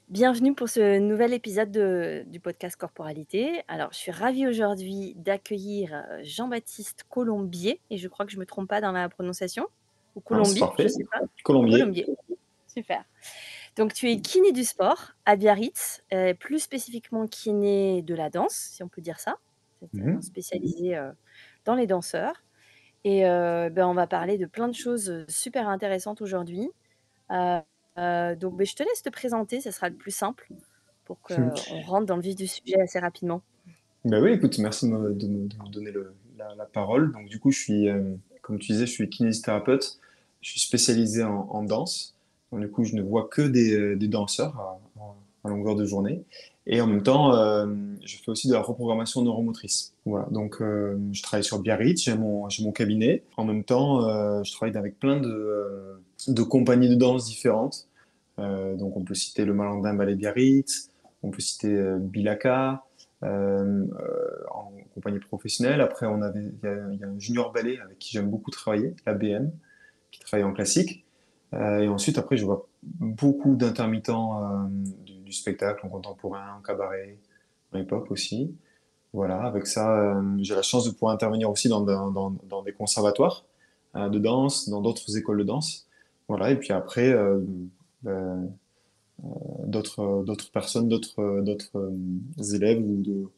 Bienvenue pour ce nouvel épisode du podcast Corporalité. Alors, je suis ravie aujourd'hui d'accueillir Jean-Baptiste Colombier, et je crois que je ne me trompe pas dans la prononciation, ou Non, c'est Colombier, je ne parfait. sais pas. Colombier. Colombier, super. Donc, tu es kiné du sport à Biarritz, plus spécifiquement kiné de la danse, si on peut dire ça. C'est Mhm. spécialisé dans les danseurs. Et on va parler de plein de choses super intéressantes aujourd'hui. Euh, donc, je te laisse te présenter, ce sera le plus simple pour qu'on rentre dans le vif du sujet assez rapidement. Ben oui, écoute, merci de me donner la parole. Donc, du coup, comme tu disais, je suis kinésithérapeute. Je suis spécialisé en danse. Donc, du coup, je ne vois que des danseurs à longueur de journée. Et en même temps, je fais aussi de la reprogrammation neuromotrice. Voilà. Donc, je travaille sur Biarritz, j'ai mon cabinet. En même temps, je travaille avec plein de compagnies de danse différentes. Donc, on peut citer le Malandin Ballet Biarritz, on peut citer Bilaka, en compagnie professionnelle. Après, il y a un junior ballet avec qui j'aime beaucoup travailler, l'ABM, qui travaille en classique. Et ensuite, après, je vois beaucoup d'intermittents du spectacle, en contemporain, en cabaret, en hip-hop aussi. Voilà, avec ça, j'ai la chance de pouvoir intervenir aussi dans des conservatoires de danse, dans d'autres écoles de danse. Voilà, et puis après, ben, d'autres personnes, d'autres élèves ou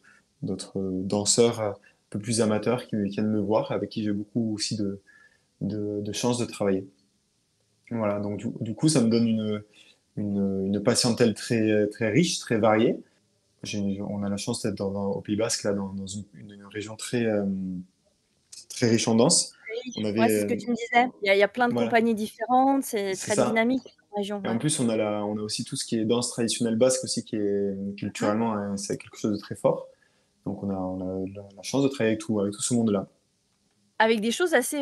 d'autres danseurs un peu plus amateurs qui viennent me voir, avec qui j'ai beaucoup aussi de chances de travailler. Voilà, donc du coup, ça me donne une patientèle très riche, très variée. On a la chance d'être au Pays Basque, là, dans une région très riche en danse. Oui, On ouais, avait, c'est ce que tu me disais. Il y a plein de voilà, compagnies différentes, c'est c'est très ça. dynamique la région. Et en Ouais. plus, on a aussi tout ce qui est danse traditionnelle basque aussi, qui est Hein. culturellement, c'est quelque chose de très fort. Donc on a la chance de travailler avec tout ce monde-là. Avec des choses assez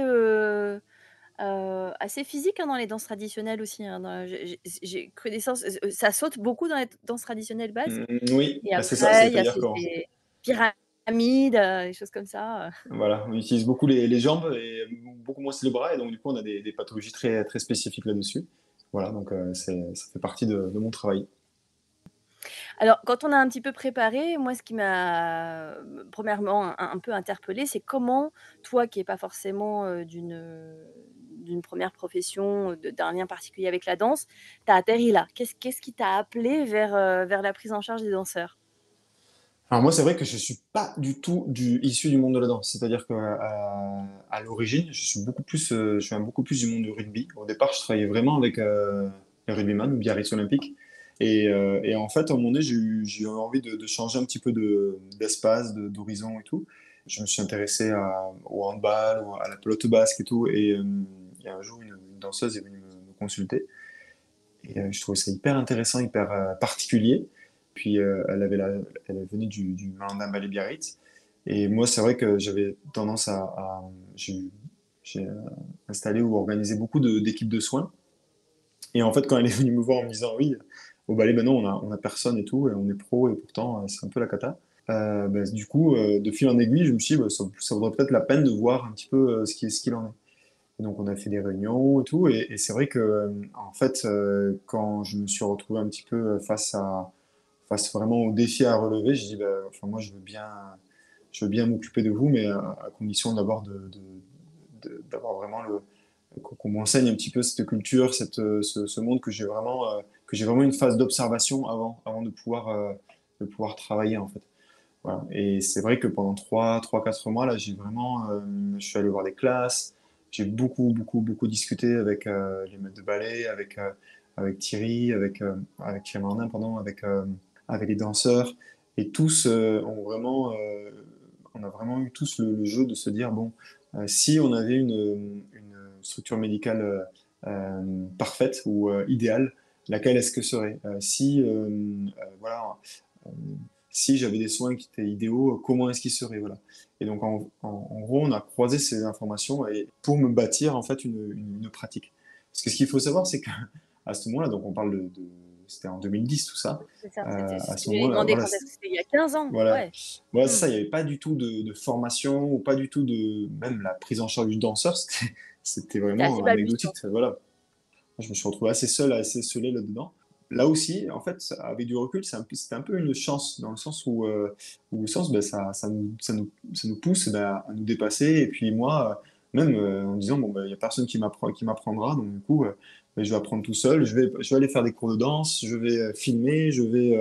physiques dans les danses traditionnelles aussi. J'ai connaissance, ça saute beaucoup dans les danses traditionnelles basques. Oui, Et bah, c'est ça, après, il y a c'est-à-dire qu'on ces pyramides, des choses comme ça. voilà, on utilise beaucoup les jambes et beaucoup moins les bras, et donc du coup on a des pathologies très spécifiques là-dessus. Voilà, donc ça fait partie de mon travail. Alors, quand on a un petit peu préparé, moi, ce qui m'a, premièrement un peu interpellée, c'est comment toi, qui est pas forcément, d'une 1re profession, d'un lien particulier avec la danse, tu as atterri là? Qu'est-ce qui t'a appelé vers la prise en charge des danseurs? Alors moi, c'est vrai que je suis pas du tout issu du monde de la danse. C'est-à-dire que à l'origine, je viens beaucoup plus du monde du rugby. Au départ, je travaillais vraiment avec les rugbyman ou Biarritz Olympique. Et en fait, à un moment donné, j'ai eu envie de changer un petit peu d'espace, d'horizon et tout. Je me suis intéressé au handball, ou à la pelote basque et tout. Et il y a un jour, une danseuse est venue me consulter. Et je trouvais ça hyper intéressant, hyper particulier. Puis elle venait du Malandin Ballet Biarritz. Et moi, c'est vrai que j'avais tendance j'ai installé ou organisé beaucoup d'équipes de soins. Et en fait, quand elle est venue me voir en me disant oui, au ballet, ben non, on a personne et tout, et on est pro, et pourtant, c'est un peu la cata. Du coup, de fil en aiguille, je me suis dit, bah, ça vaudrait peut-être la peine de voir un petit peu ce qu'il en est. Et donc on a fait des réunions et tout, et c'est vrai que en fait, quand je me suis retrouvé un petit peu face vraiment au défi à relever, j'ai dit, bah, enfin moi je veux bien m'occuper de vous, mais à condition d'abord d'avoir vraiment qu'on m'enseigne un petit peu cette culture, ce monde que j'ai vraiment une phase d'observation avant de pouvoir travailler en fait. Voilà. Et c'est vrai que pendant 4 mois, là, je suis allé voir des classes, j'ai beaucoup discuté avec les maîtres de ballet, avec Thierry, avec Thierry Marnin, pardon, avec les danseurs. Et tous on a vraiment eu tous le jeu de se dire, bon, si on avait une structure médicale parfaite ou idéale, laquelle est-ce que serait? Si, voilà, euh, si j'avais des soins qui étaient idéaux, comment est-ce qu'ils seraient, voilà. Et donc en gros, on a croisé ces informations et pour me bâtir en fait une pratique. Parce que ce qu'il faut savoir, c'est qu'à ce moment-là, donc on parle c'était en 2010 tout ça. C'est ça, c'est À ce ce que j'allais moment-là, demander, voilà, quand est-ce que c'était? Il y a 15 ans? voilà, Ouais. voilà, c'est Mmh. ça. Il n'y avait pas du tout de formation ou pas du tout même la prise en charge du danseur, c'était C'était assez vraiment balbutiant. anecdotique. Voilà, je me suis retrouvé assez seul, assez isolé là-dedans. là aussi, en fait, avec du recul, c'était un peu une chance, dans le sens où le sens, ben, ça nous pousse ben, à nous dépasser. Et puis moi, même en disant, bon, ben, il n'y a personne qui m'apprendra, donc du coup, ben, je vais apprendre tout seul, je vais aller faire des cours de danse, je vais filmer, je vais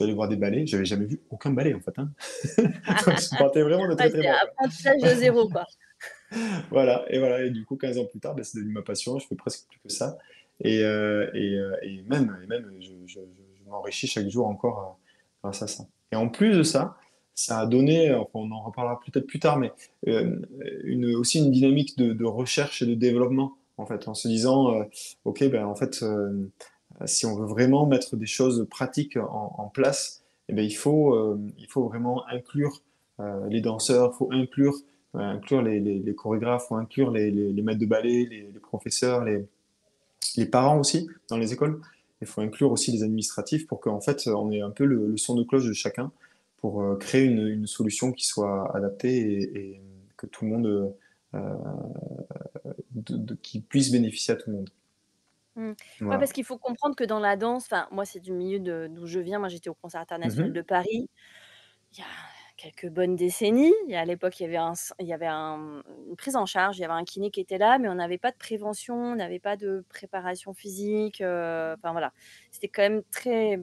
aller voir des ballets. J'avais jamais vu aucun ballet, en fait, hein. Donc, je partais vraiment de Ouais, très très c'est bas, quoi. apprentissage de zéro, quoi. Voilà. Et du coup, 15 ans plus tard, ben, c'est devenu ma passion. Je fais presque plus que ça. Et même, je m'enrichis chaque jour encore grâce à ça. Et en plus de ça, ça a donné, enfin, on en reparlera peut-être plus tard, mais aussi une dynamique de recherche et de développement, en fait, en se disant, OK, ben, en fait, si on veut vraiment mettre des choses pratiques en place, eh ben, il faut vraiment inclure les danseurs, il faut inclure les chorégraphes, il faut inclure les maîtres de ballet, les professeurs, les parents aussi dans les écoles. Il faut inclure aussi les administratifs pour qu'en fait on ait un peu le son de cloche de chacun pour créer une solution qui soit adaptée et que tout le monde qui puisse bénéficier à tout le monde. Mmh. Ouais, Voilà. parce qu'il faut comprendre que dans la danse, enfin, moi, c'est du milieu d'où je viens. Moi, j'étais au Conservatoire national Mhm. de Paris, il y a quelques bonnes décennies. Et à l'époque, il y avait une prise en charge, il y avait un kiné qui était là, mais on n'avait pas de prévention, on n'avait pas de préparation physique, enfin, voilà. C'était quand même très.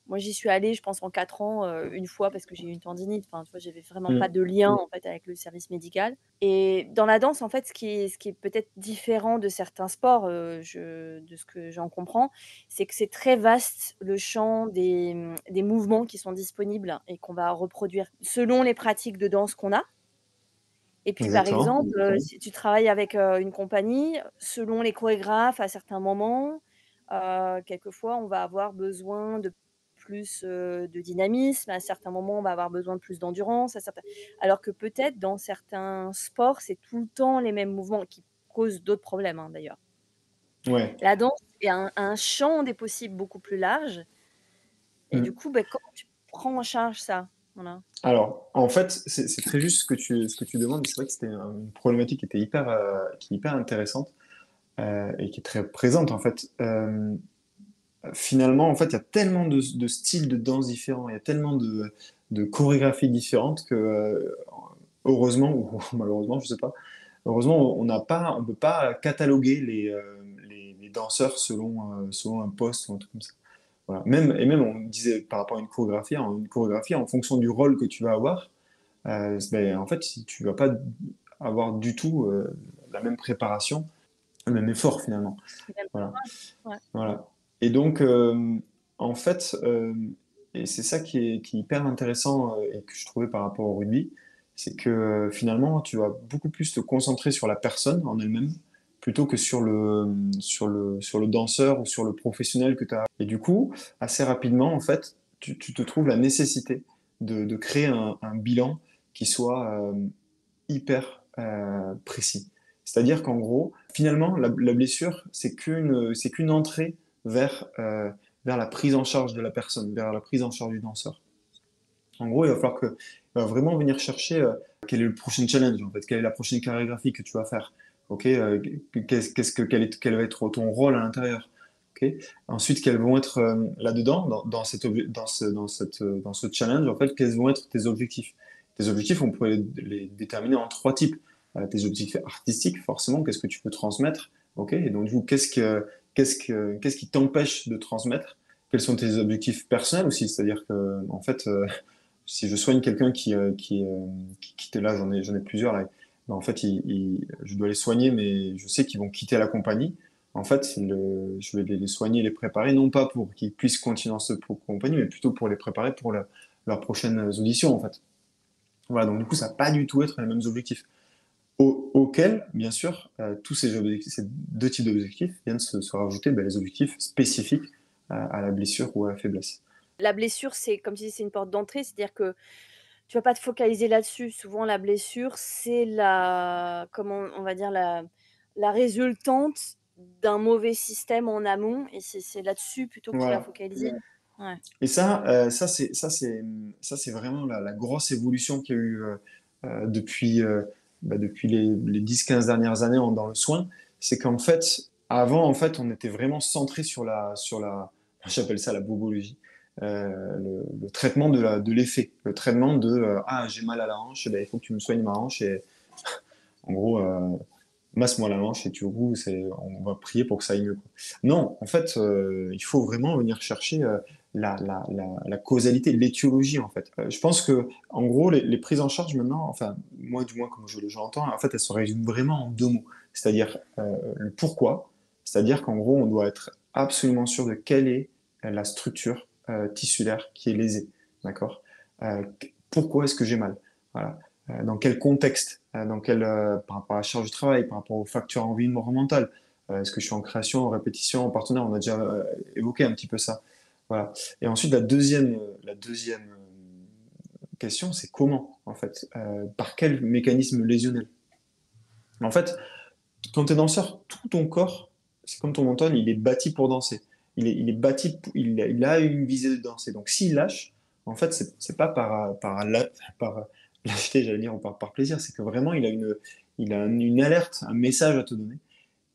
Moi, j'y suis allée, je pense, en 4 ans, une fois parce que j'ai eu une tendinite. Enfin, tu vois, j'avais vraiment pas Mhm. de lien, en fait, avec le service médical. Et dans la danse, en fait, ce qui est peut-être différent de certains sports, de ce que j'en comprends, c'est que c'est très vaste le champ des mouvements qui sont disponibles et qu'on va reproduire selon les pratiques de danse qu'on a. Et puis, par Exactement. exemple, si tu travailles avec, une compagnie, selon les chorégraphes à certains moments, quelquefois, on va avoir besoin de plus, de dynamisme. À certains moments, on va avoir besoin de plus d'endurance. Alors que peut-être dans certains sports, c'est tout le temps les mêmes mouvements qui causent d'autres problèmes, hein, d'ailleurs. Ouais. La danse est un champ des possibles beaucoup plus large et du Mhm. coup, beh, comment tu prends en charge ça? Voilà. Alors, en fait, c'est très juste ce que tu demandes. C'est vrai que c'était une problématique qui est hyper intéressante et qui est très présente en fait. Finalement, en fait, il y a tellement de styles de danse différents, il y a tellement de chorégraphies différentes que, heureusement ou malheureusement, je sais pas, heureusement, on peut pas cataloguer les danseurs selon un poste ou un truc comme ça. Voilà. Même, on disait par rapport à une chorégraphie, en fonction du rôle que tu vas avoir, ben, en fait, si tu vas pas avoir du tout la même préparation, le même effort finalement. Voilà. Ouais. Voilà. Et donc, en fait, et c'est ça qui est hyper intéressant et que je trouvais par rapport au rugby, c'est que finalement, tu vas beaucoup plus te concentrer sur la personne en elle-même plutôt que sur le danseur ou sur le professionnel que tu as. Et du coup, assez rapidement, en fait, tu te trouves la nécessité de créer un bilan qui soit hyper précis. C'est-à-dire qu'en gros, finalement, la blessure, c'est qu'une entrée vers, vers la prise en charge de la personne, vers la prise en charge du danseur. En gros, il va vraiment venir chercher quel est le prochain challenge, en fait, quelle est la prochaine chorégraphie que tu vas faire. Ok, quel va être ton rôle à l'intérieur. Ok. Ensuite, quels vont être là-dedans, dans ce challenge, en fait, quels vont être tes objectifs. Tes objectifs, on pourrait les déterminer en trois types. Tes objectifs artistiques, forcément, qu'est-ce que tu peux transmettre. Ok. Et donc, du coup, qu'est-ce qui t'empêche de transmettre? Quels sont tes objectifs personnels aussi? C'est-à-dire que, en fait, si je soigne quelqu'un qui quitte là, j'en ai plusieurs là. Ben, en fait, je dois les soigner, mais je sais qu'ils vont quitter la compagnie. En fait, je vais les soigner, les préparer, non pas pour qu'ils puissent continuer dans cette compagnie, mais plutôt pour les préparer pour leurs prochaines auditions, en fait. Voilà, donc du coup, ça va pas du tout être les mêmes objectifs. Auxquels, bien sûr, ces deux types d'objectifs viennent se rajouter ben, les objectifs spécifiques à la blessure ou à la faiblesse. La blessure, c'est comme tu dis, c'est une porte d'entrée, c'est-à-dire que tu vas pas te focaliser là-dessus. Souvent, la blessure, c'est la comment on va dire la résultante d'un mauvais système en amont et c'est là-dessus plutôt que tu vas Voilà. focaliser. Ouais. Et ça, c'est vraiment la grosse évolution qu'il y a eu depuis, depuis les 10-15 dernières années dans le soin. C'est qu'en fait, avant, en fait, on était vraiment centré J'appelle ça la bobologie. Le traitement de l'effet, le traitement de ah, j'ai mal à la hanche, eh ben, il faut que tu me soignes ma hanche et en gros masse-moi la hanche et tu au on va prier pour que ça aille mieux, quoi. Non, en fait, il faut vraiment venir chercher la causalité, l'étiologie en fait. Je pense que en gros les prises en charge maintenant, enfin moi du moins comme je l'entends, en fait elles se résument vraiment en deux mots, c'est-à-dire le pourquoi, c'est-à-dire qu'en gros on doit être absolument sûr de quelle est la structure tissulaire qui est lésée, d'accord? Pourquoi est-ce que j'ai mal? Voilà. Dans quel contexte, par rapport à la charge du travail, par rapport aux facteurs environnementaux, est-ce que je suis en création, en répétition, en partenaire, on a déjà évoqué un petit peu ça. Voilà. Et ensuite, la deuxième question, c'est comment, en fait, par quel mécanisme lésionnel. En fait, quand tu es danseur, tout ton corps, c'est comme ton menton, il est bâti pour danser. Il est bâti, il a une visée de danser. Donc s'il lâche, en fait, c'est pas par lâcheté, j'allais dire, ou par plaisir, c'est que vraiment, il a une alerte, un message à te donner.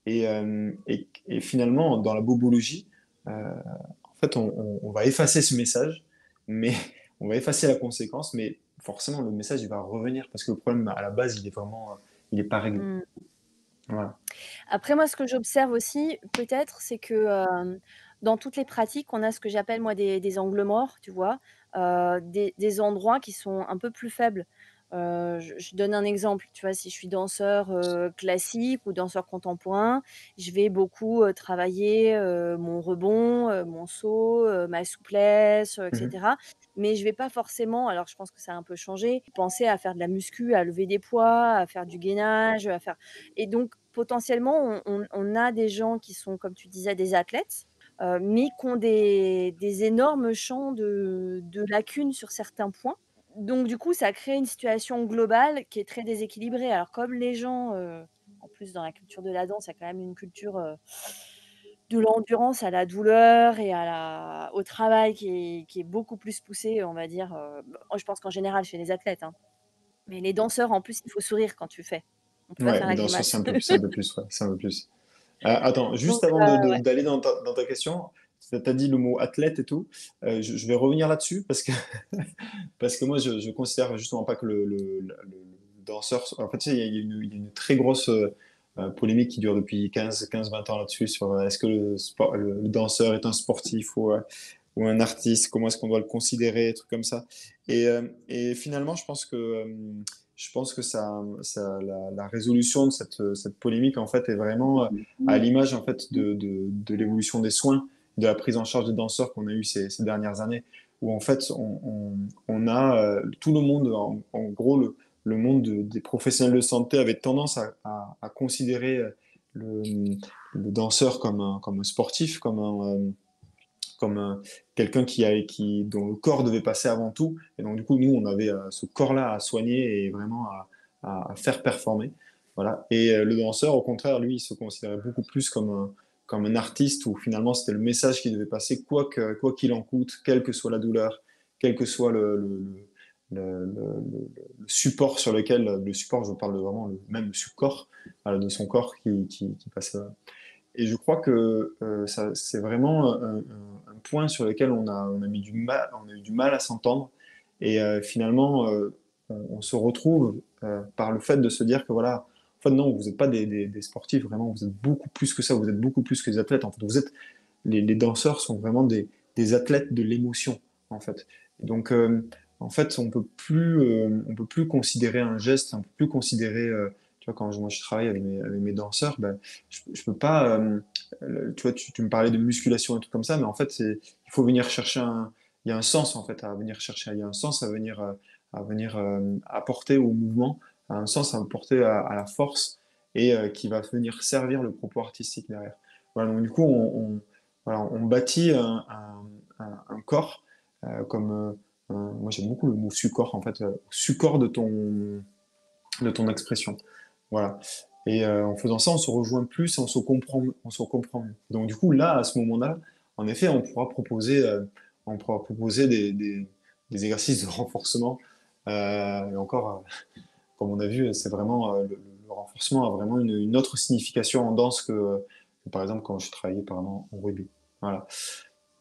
Et finalement, dans la bobologie, en fait, on va effacer ce message, mais on va effacer la conséquence, mais forcément, le message, il va revenir parce que le problème, à la base, il est vraiment, il est pas réglé. Mmh. Voilà. Après moi, ce que j'observe aussi peut-être, c'est que, dans toutes les pratiques, on a ce que j'appelle moi des angles morts, tu vois? Des endroits qui sont un peu plus faibles. Je donne un exemple, tu vois? Si je suis danseur, classique ou danseur contemporain, je vais beaucoup, travailler, mon rebond, mon saut, ma souplesse, et Mhm. cetera. Mais je vais pas forcément, alors je pense que ça a un peu changé, penser à faire de la muscu, à lever des poids, à faire du gainage, à faire et donc potentiellement, on a des gens qui sont, comme tu disais, des athlètes, mais qui ont des énormes champs de lacunes sur certains points. Donc du coup, ça crée une situation globale qui est très déséquilibrée. Alors comme les gens, en plus dans la culture de la danse, il y a quand même une culture, de l'endurance à la douleur et au travail qui est beaucoup plus poussée, on va dire, moi je pense qu'en général chez les athlètes, hein. Mais les danseurs, en plus, il faut sourire quand tu fais. On peut pas Ouais, faire la dans ce sens, grimace. c'est un peu plus, ouais, c'est un peu plus. Attends, Donc juste avant ouais. d'aller dans ta question, tu as dit le mot athlète et tout. Je vais revenir là-dessus parce que moi, je considère justement pas que le danseur. En fait, tu sais, il y a une très grosse polémique qui dure depuis 15-20 ans là-dessus sur est-ce que le danseur est un sportif ou un artiste, comment est-ce qu'on doit le considérer, des trucs comme ça. Et finalement, je pense que la résolution de cette polémique, en fait, est vraiment à l'image, en fait, de l'évolution des soins, de la prise en charge des danseurs qu'on a eu ces dernières années, où, en fait, on a tout le monde, en gros, le monde des professionnels de santé avait tendance à considérer le danseur comme un sportif, comme quelqu'un dont le corps devait passer avant tout. Et donc, du coup, nous, on avait ce corps-là à soigner et vraiment à faire performer. Voilà. Et le danseur, au contraire, lui, il se considérait beaucoup plus comme un artiste où finalement, c'était le message qui devait passer, quoi qu'il en coûte, quelle que soit la douleur, quel que soit le support sur lequel, le support, je parle de vraiment même le support de son corps qui passe. Et je crois que c'est vraiment un point sur lequel on a eu du mal à s'entendre. Et finalement, on se retrouve par le fait de se dire que voilà, en fait, non, vous n'êtes pas des sportifs, vraiment, vous êtes beaucoup plus que ça, vous êtes beaucoup plus que des athlètes. En fait, les danseurs sont vraiment des athlètes de l'émotion, en fait. Et donc, en fait, on peut plus considérer un geste, on peut plus considérer, tu vois, quand moi je travaille avec mes danseurs, ben, je peux pas, tu vois, tu me parlais de musculation et tout comme ça, mais en fait, il faut venir chercher il y a un sens en fait à venir chercher, il y a un sens à venir apporter au mouvement, un sens à apporter à la force et qui va venir servir le propos artistique derrière. Voilà, donc du coup, voilà, on bâtit un corps comme moi j'aime beaucoup le mot support en fait, support de ton expression. Voilà. Et en faisant ça, on se rejoint plus, et on se comprend mieux. Donc du coup, là, à ce moment-là, en effet, on pourra proposer des exercices de renforcement. Et encore, comme on a vu, c'est vraiment le renforcement a vraiment une autre signification en danse que, par exemple quand je travaillais par exemple en rugby. Voilà.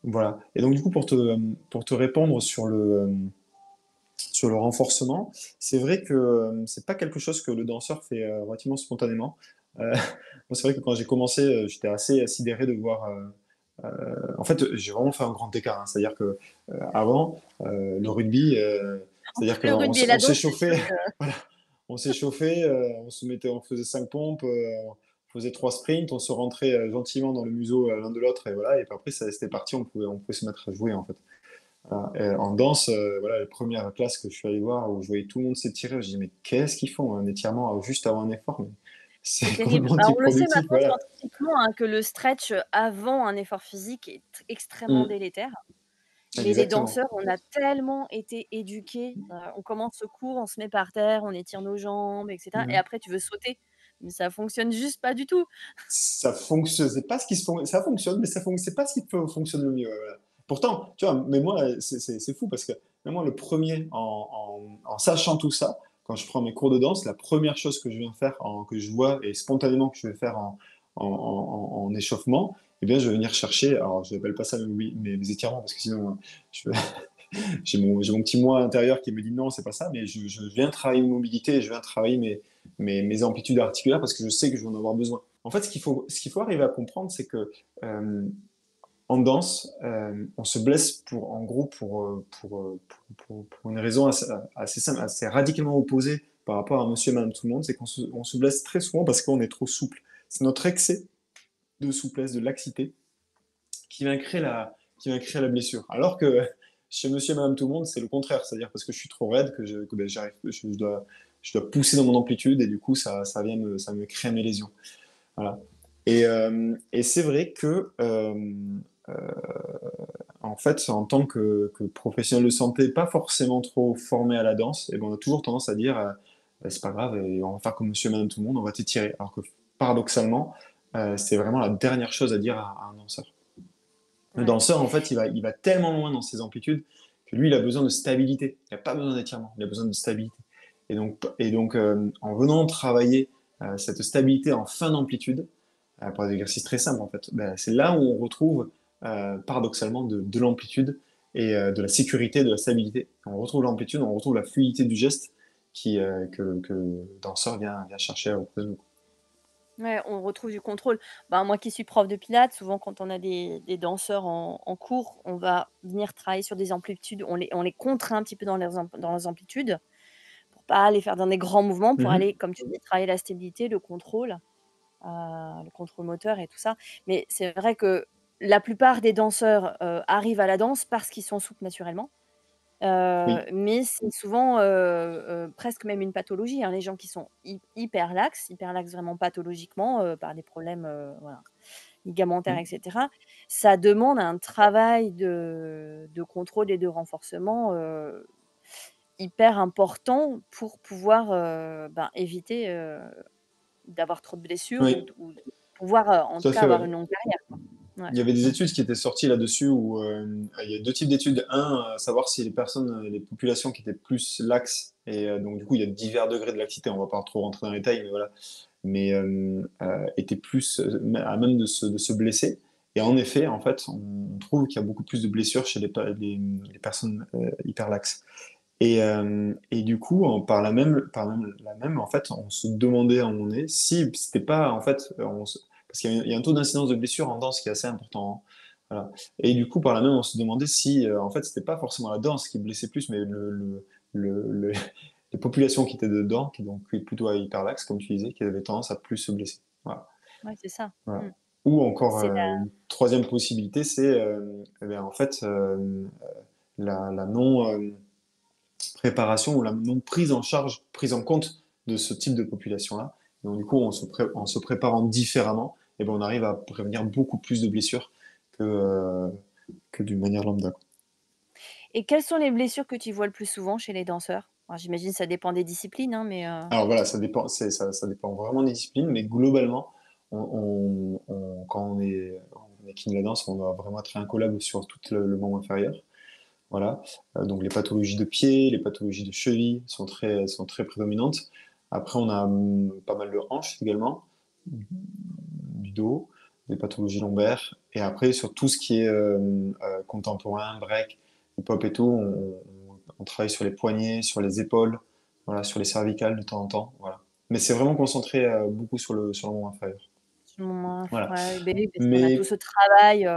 Voilà. Et donc, du coup, pour te répondre sur le renforcement, c'est vrai que c'est pas quelque chose que le danseur fait relativement spontanément. Moi, c'est vrai que quand j'ai commencé, j'étais assez sidéré de voir. En fait, j'ai vraiment fait un grand écart, hein. C'est-à-dire que avant, le rugby, c'est-à-dire Le qu'on rugby et la on danse, c'est sûr s'échauffait, que voilà, on s'échauffait, on faisait 5 pompes, on faisait 3 sprints, on se rentrait gentiment dans le museau l'un de l'autre, et voilà. Et puis après, c'était parti, on pouvait se mettre à jouer en fait. Voilà. Et en danse, voilà, les premières classes que je suis allé voir où je voyais tout le monde s'étirer, je dis mais qu'est-ce qu'ils font un étirement juste avant un effort, mais c'est c'est terrible. complètement Bah, on le sait antiproductif, maintenant voilà. scientifiquement, hein, que le stretch, avant un effort physique est extrêmement Mm. délétère. Mais les Exactement. danseurs, on a tellement été éduqués, on commence le cours, on se met par terre, on étire nos jambes et cetera et Mhm. après tu veux sauter, mais ça fonctionne juste pas du tout. Ça fonctionne, c'est pas ce qui ça fonctionne, mais c'est pas ce qui fonctionne le mieux. Voilà. Pourtant, tu vois, mais moi, c'est fou parce que même moi, le premier, en sachant tout ça, quand je prends mes cours de danse, la première chose que je viens faire, que je vois et spontanément que je vais faire en échauffement, eh bien, je vais venir chercher, alors je n'appelle pas ça mes étirements parce que sinon, je, j'ai mon petit moi intérieur qui me dit non, c'est pas ça, mais je viens travailler une mobilité, et je viens travailler mes amplitudes articulaires parce que je sais que je vais en avoir besoin. En fait, ce qu'il faut arriver à comprendre, c'est que euh, en danse, on se blesse en gros, pour une raison assez simple, assez radicalement opposée par rapport à monsieur et madame tout le monde, c'est on se blesse très souvent parce qu'on est trop souple. C'est notre excès de souplesse, de laxité, qui va créer la blessure. Alors que chez monsieur et madame tout le monde, c'est le contraire. C'est-à-dire parce que je suis trop raide que ben, je dois pousser dans mon amplitude et du coup, ça me crée mes lésions. Voilà. Et c'est vrai que, euh, en fait, en tant que professionnel de santé, pas forcément trop formé à la danse, et ben, on a toujours tendance à dire, ben, c'est pas grave, et on va faire comme monsieur et madame tout le monde, on va t'étirer. Alors que paradoxalement, c'est vraiment la dernière chose à dire à un danseur. Le Ouais. danseur, en fait, il va tellement loin dans ses amplitudes que lui, il a besoin de stabilité. Il n'a pas besoin d'étirement, il a besoin de stabilité. Et donc, en venant travailler cette stabilité en fin d'amplitude, pour des exercices très simples, en fait, ben, c'est là où on retrouve paradoxalement de l'amplitude et de la sécurité, de la stabilité. On retrouve l'amplitude, on retrouve la fluidité du geste que le danseur vient chercher auprès de nous. Ouais, on retrouve du contrôle. Ben, moi qui suis prof de pilates, souvent quand on a des danseurs en cours, on va venir travailler sur des amplitudes, on les contraint un petit peu dans leurs amplitudes, pour pas les faire dans des grands mouvements, pour Mhm. aller, comme tu dis, travailler la stabilité, le contrôle moteur et tout ça. Mais c'est vrai que la plupart des danseurs, arrivent à la danse parce qu'ils sont souples naturellement. Oui. Mais c'est souvent, presque même une pathologie, hein, les gens qui sont hyper laxes vraiment pathologiquement, par des problèmes, voilà, ligamentaires et Mhm. cetera. Ça demande un travail de contrôle et de renforcement, hyper important pour pouvoir, ben, éviter, d'avoir trop de blessures Oui, ou de pouvoir, en tout tout à cas fait, avoir ouais. une longue carrière, quoi. Ouais. Il y avait des études qui étaient sorties là-dessus où il y a deux types d'études. Un, savoir si les personnes, les populations qui étaient plus laxes, et donc du coup il y a divers degrés de laxité, on va pas trop rentrer dans les détails, mais voilà, mais étaient plus à même de se blesser. Et en effet, en fait, on trouve qu'il y a beaucoup plus de blessures chez les personnes hyper laxes. Et du coup, la même, en fait, on se demandait à un moment donné si c'était pas, en fait, parce qu'il y a un taux d'incidence de blessure en danse qui est assez important, hein. Voilà. Et du coup, par là même, on se demandait si, en fait, c'était pas forcément la danse qui blessait plus, mais les populations qui étaient dedans, qui donc plutôt à hyperlaxe, comme tu disais, qui avaient tendance à plus se blesser. Voilà. Ouais, c'est ça. Voilà. Mmh. Ou encore, C'est la une troisième possibilité, c'est, eh bien, en fait, la non, préparation ou la non prise en charge, prise en compte de ce type de population-là. Donc du coup, en se préparant différemment, et ben, on arrive à prévenir beaucoup plus de blessures que d'une manière lambda, quoi. Et quelles sont les blessures que tu vois le plus souvent chez les danseurs? Alors j'imagine ça dépend des disciplines, hein, mais Alors voilà, ça dépend, ça dépend vraiment des disciplines, mais globalement, quand on est kiné de la danse, on doit vraiment être incollable sur tout le membre inférieur. Voilà. Donc les pathologies de pied, les pathologies de cheville sont très prédominantes. Après, on a pas mal de hanches également, du dos, des pathologies lombaires. Et après, sur tout ce qui est contemporain, break, hip-hop et tout, on travaille sur les poignets, sur les épaules, voilà, sur les cervicales de temps en temps. Voilà. Mais c'est vraiment concentré beaucoup sur le membre inférieur. Sur le moment, Voilà. ouais, beh, oui, parce qu'on a tout Mais ce travail,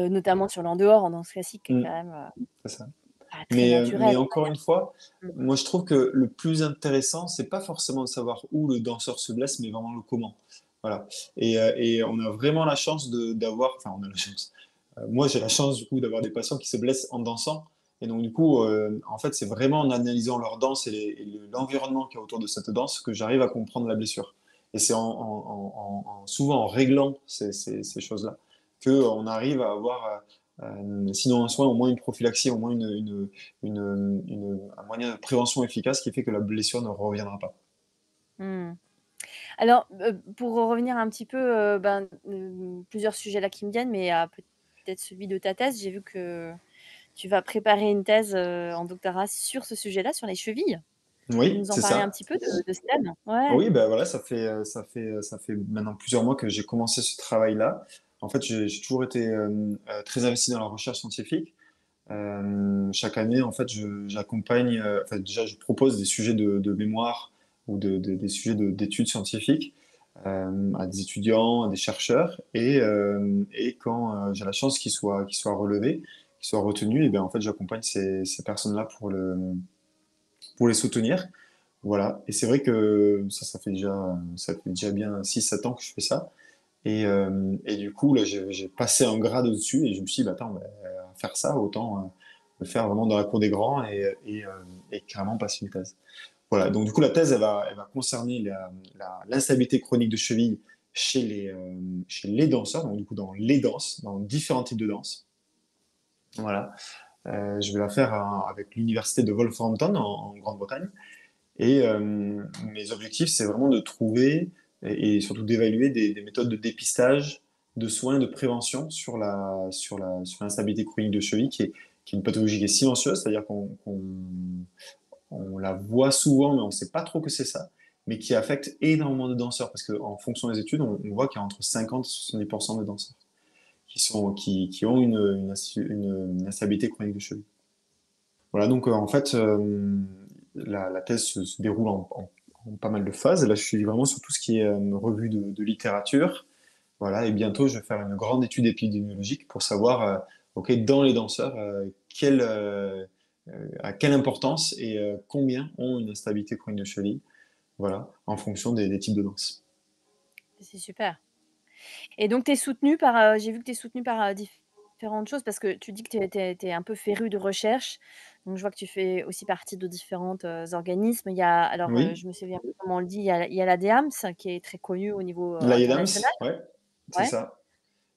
notamment sur l'en-dehors, en danse classique, qui est hmm, quand même, c'est ça. bah, très naturel, Mais on va encore une fois, dire. moi je trouve que le plus intéressant, c'est pas forcément de savoir où le danseur se blesse, mais vraiment le comment. Voilà. Et on a vraiment la chance d'avoir, enfin on a la chance. Moi j'ai la chance du coup d'avoir des patients qui se blessent en dansant. Et donc du coup, en fait, c'est vraiment en analysant leur danse et l'environnement qu'il y a autour de cette danse que j'arrive à comprendre la blessure. Et c'est souvent en réglant ces choses-là qu'on arrive à avoir sinon un soin, au moins une prophylaxie, au moins un moyen de prévention efficace qui fait que la blessure ne reviendra pas. Mmh. Alors, pour revenir un petit peu, plusieurs sujets là qui me viennent, mais peut-être celui de ta thèse. J'ai vu que tu vas préparer une thèse, en doctorat sur ce sujet-là, sur les chevilles. Tu peux Oui, nous en c'est parler un ça. petit peu de ce thème? Ouais. Oui, ben voilà, ça fait maintenant plusieurs mois que j'ai commencé ce travail-là. En fait, j'ai toujours été très investi dans la recherche scientifique. Chaque année, en fait, j'accompagne, enfin, déjà, je propose des sujets de mémoire ou des sujets d'études scientifiques à des étudiants, à des chercheurs, et quand j'ai la chance qu'ils soient relevés, qu'ils soient retenus, et bien en fait, j'accompagne ces personnes-là pour les soutenir. Voilà. Et c'est vrai que ça fait déjà bien 6 7 ans que je fais ça. Et du coup, là, j'ai passé un grade au-dessus et je me suis dit, bah, attends, bah, faire ça, autant le faire vraiment dans la cour des grands et carrément passer une thèse. Voilà. Donc, du coup, la thèse, elle va concerner l'instabilité chronique de cheville chez les danseurs, donc du coup, dans les danses, dans différents types de danses. Voilà. Je vais la faire avec l'université de Wolverhampton en Grande-Bretagne. Et mes objectifs, c'est vraiment de trouver et surtout d'évaluer des méthodes de dépistage, de soins, de prévention sur l'instabilité chronique de cheville, qui est une pathologie qui est silencieuse, c'est-à-dire on la voit souvent, mais on ne sait pas trop que c'est ça, mais qui affecte énormément de danseurs, parce qu'en fonction des études, on voit qu'il y a entre 50 et 70% de danseurs qui ont une instabilité chronique de cheville. Voilà, donc en fait, la thèse se déroule en pas mal de phases. Là, je suis vraiment sur tout ce qui est revue de littérature. Voilà, et bientôt, je vais faire une grande étude épidémiologique pour savoir, ok, dans les danseurs, à quelle importance et combien ont une instabilité chronique de cheville. Voilà, en fonction des types de danse. C'est super. Et donc tu es soutenue par, j'ai vu que tu es soutenue par, différentes choses, parce que tu dis que tu es un peu férue de recherche. Donc je vois que tu fais aussi partie de différents organismes. Il y a alors, Oui, je me souviens plus comment on le dit, il y a la DEAMS qui est très connue au niveau, international. l'IEDAMS, ouais, c'est Ouais. ça.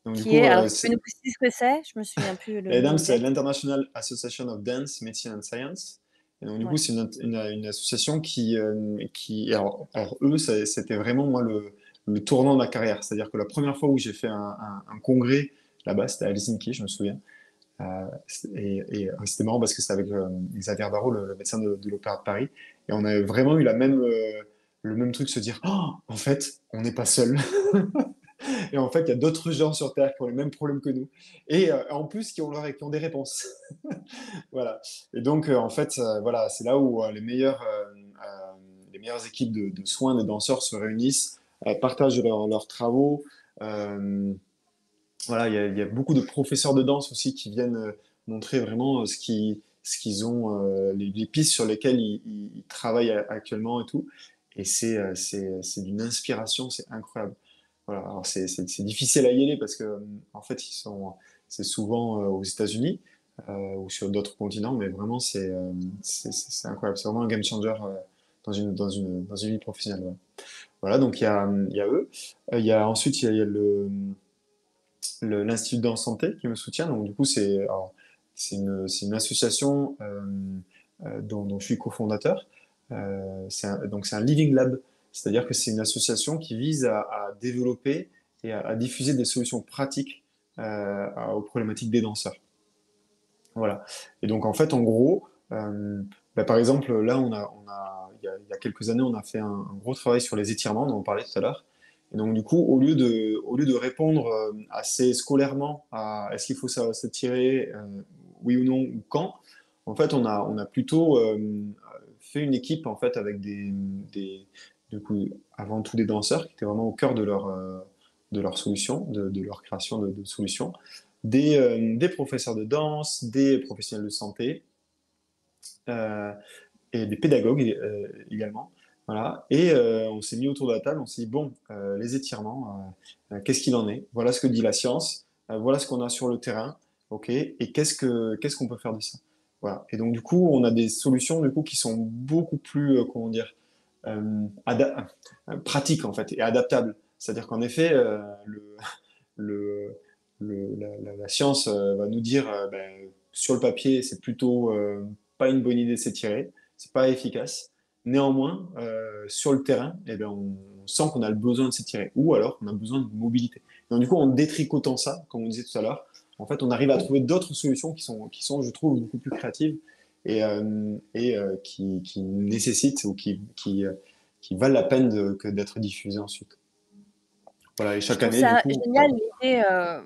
Donc du Qui coup, est alors tu peux nous préciser ce que c'est? Je me souviens plus le nom l'IEDAMS, c'est exact. l'International Association of Dance, Medicine and Science. Et donc du coup, Ouais. c'est une association alors eux, c'était vraiment moi le tournant de ma carrière. C'est-à-dire que la première fois où j'ai fait un congrès là-bas, c'était à Helsinki, je me souviens. C'était marrant parce que c'était avec Xavier Darro, le médecin de l'Opéra de Paris. Et on avait vraiment eu le même truc, se dire, oh, en fait, on n'est pas seul. Et en fait, il y a d'autres gens sur Terre qui ont les mêmes problèmes que nous. Et en plus, qui ont des réponses. Voilà. Et donc, en fait, voilà, c'est là où les meilleures équipes de soins des danseurs se réunissent, partagent leurs travaux. Euh, voilà, il y a beaucoup de professeurs de danse aussi qui viennent montrer vraiment ce qu'ils ont, les pistes sur lesquelles ils travaillent actuellement et tout. Et c'est d'une inspiration, c'est incroyable. Voilà. Alors c'est difficile à y aller parce que en fait c'est souvent aux États-Unis ou sur d'autres continents, mais vraiment c'est incroyable. C'est vraiment un game changer dans une vie professionnelle. Ouais. Voilà, donc il y a eux. Il y a ensuite il y a l'Institut de danse santé qui me soutient. Donc du coup c'est une association dont je suis cofondateur. Donc c'est un Living Lab, c'est-à-dire que c'est une association qui vise à développer et à diffuser des solutions pratiques aux problématiques des danseurs. Voilà. Et donc en fait, en gros, par exemple, là, il y a quelques années, on a fait un gros travail sur les étirements, dont on parlait tout à l'heure. Et donc, du coup, au lieu de répondre assez scolairement à est-ce qu'il faut se tirer, oui ou non, ou quand, en fait, on a plutôt fait une équipe en fait avec du coup, avant tout des danseurs qui étaient vraiment au cœur de leur solution, de leur création de solutions, des professeurs de danse, des professionnels de santé, euh, et des pédagogues également. Voilà. Et on s'est mis autour de la table, on s'est dit, bon, les étirements, qu'est-ce qu'il en est? Voilà ce que dit la science, voilà ce qu'on a sur le terrain, ok? Et qu'est-ce qu'on peut faire de ça? Voilà. Et donc, du coup, on a des solutions du coup, qui sont beaucoup plus, comment dire, pratiques, en fait, et adaptables. C'est-à-dire qu'en effet, le, la science va nous dire, sur le papier, c'est plutôt pas une bonne idée de s'étirer, c'est pas efficace. Néanmoins, sur le terrain, eh ben, on sent qu'on a le besoin de s'étirer, ou alors on a besoin de mobilité. Donc du coup, en détricotant ça, comme on disait tout à l'heure, en fait, on arrive à trouver d'autres solutions qui sont, je trouve, beaucoup plus créatives qui nécessitent ou qui valent la peine que d'être diffusées ensuite. Voilà, et Je chaque trouve année, du ça coup, ouais. génial l'idée,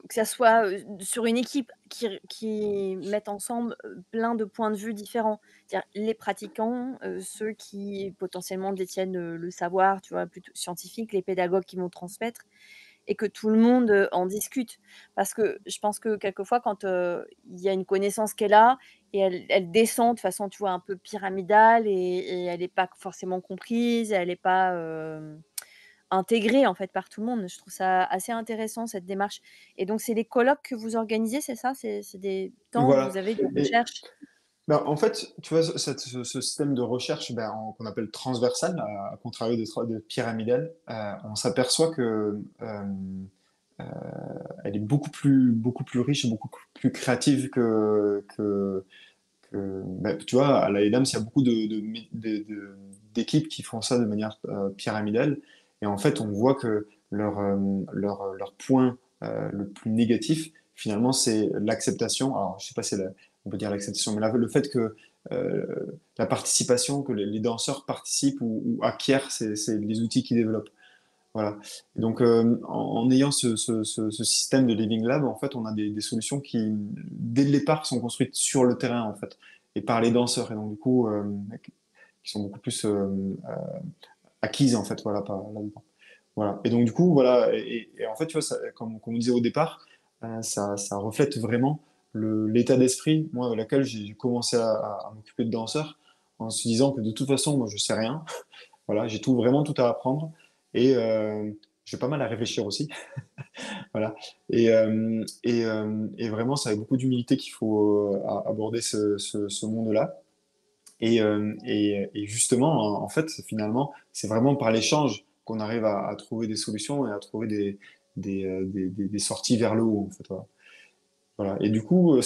que ça soit, sur une équipe qui mette ensemble, plein de points de vue différents. C'est-à-dire les pratiquants, ceux qui potentiellement détiennent, le savoir, tu vois, plutôt scientifique, les pédagogues qui vont transmettre et que tout le monde, en discute. Parce que je pense que quelquefois quand, il y a une connaissance qui est là et elle descend de façon, tu vois, un peu pyramidale et elle est pas forcément comprise, elle est pas, intégrée, en fait, par tout le monde. Je trouve ça assez intéressant cette démarche et donc c'est des colloques que vous organisez, c'est ça? C'est des temps où Voilà. vous avez de Et recherche? ben, en fait, tu vois, ce système de recherche qu'on appelle transversal, à contrario de pyramidal, on s'aperçoit que elle est beaucoup plus riche et beaucoup plus créative tu vois, à la EDAMS, il y a beaucoup d'équipes qui font ça de manière pyramidale. Et en fait, on voit que leur point le plus négatif, finalement, c'est l'acceptation. Alors, je sais pas si on peut dire l'acceptation, mais le fait que euh, la participation, que les danseurs participent ou acquièrent les outils qu'ils développent. Voilà. Et donc, en ayant ce système de Living Lab, en fait, on a des solutions qui, dès le départ, sont construites sur le terrain, en fait, et par les danseurs, et donc, du coup, qui sont beaucoup plus acquises, en fait, voilà, là-dedans. Voilà. Et donc, du coup, voilà, et en fait, tu vois, comme on disait au départ, ça reflète vraiment l'état d'esprit, moi, avec lequel j'ai commencé à m'occuper de danseurs, en se disant que de toute façon, moi, je sais rien. Voilà, j'ai vraiment tout à apprendre et j'ai pas mal à réfléchir aussi. Voilà. Et vraiment, c'est avec beaucoup d'humilité qu'il faut aborder ce monde-là. Et justement, en fait, finalement, c'est vraiment par l'échange qu'on arrive à trouver des solutions et à trouver des sorties vers le haut, en fait. Voilà. Voilà. Et du coup, à